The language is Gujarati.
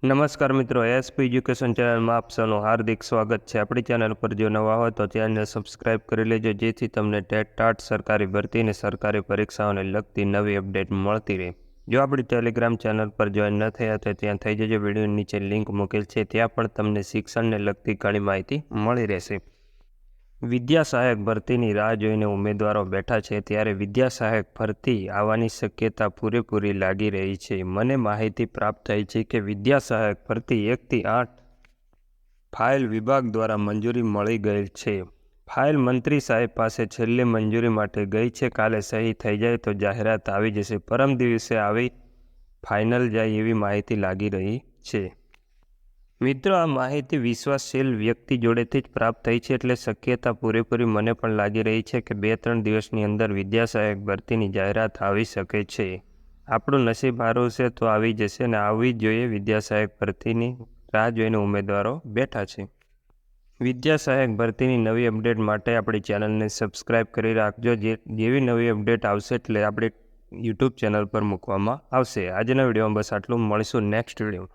નમસ્કાર મિત્રો, એસપી એજ્યુકેશન ચેનલમાં આપ સૌનું હાર્દિક સ્વાગત છે। આપણી ચેનલ પર જો નવા હોય તો ચેનલને સબસ્ક્રાઇબ કરી લેજો, જેથી તમને ટેટ સરકારી ભરતી અને સરકારી પરીક્ષાઓને લગતી નવી અપડેટ મળતી રહે। જો આપણી ટેલિગ્રામ ચેનલ પર જોઈન ન થયા તો ત્યાં થઈ જજો, વિડીયો નીચે લિંક મૂકેલ છે, ત્યાં પણ તમને શિક્ષણને લગતી ઘણી માહિતી મળી રહેશે। વિદ્યા સહાયક ભરતીની રાહ જોઈને ઉમેદવારો બેઠા છે, ત્યારે વિદ્યા સહાયક ભરતી આવવાની શક્યતા પૂરેપૂરી લાગી રહી છે। મને માહિતી પ્રાપ્ત થઈ છે કે વિદ્યા સહાયક ભરતી 1 થી 8 ફાઇલ વિભાગ દ્વારા મંજૂરી મળી ગઈ છે। ફાઇલ મંત્રી સાહેબ પાસે છેલ્લી મંજૂરી માટે ગઈ છે। કાલે સહી થઈ જાય તો જાહેરાત આવી જશે। પરમ દિવસે આવી ફાઇનલ જાય એવી માહિતી લાગી રહી છે। મિત્રો, આ માહિતી વિશ્વાસશીલ વ્યક્તિ જોડેથી જ પ્રાપ્ત થઈ છે, એટલે શક્યતા પૂરેપૂરી મને પણ લાગી રહી છે કે 2-3 દિવસની અંદર વિદ્યા સહાયક ભરતીની જાહેરાત આવી શકે છે। આપણું નસીબ સારું છે તો આવી જશે ને આવવી જ જોઈએ। વિદ્યા સહાયક ભરતીની રાહ જોઈને ઉમેદવારો બેઠા છે। વિદ્યા સહાયક ભરતીની નવી અપડેટ માટે આપણી ચેનલને સબસ્ક્રાઇબ કરી રાખજો। જેવી નવી અપડેટ આવશે એટલે આપણે યુટ્યુબ ચેનલ પર મૂકવામાં આવશે। આજના વિડીયોમાં બસ આટલું, મળીશું નેક્સ્ટ વિડીયો।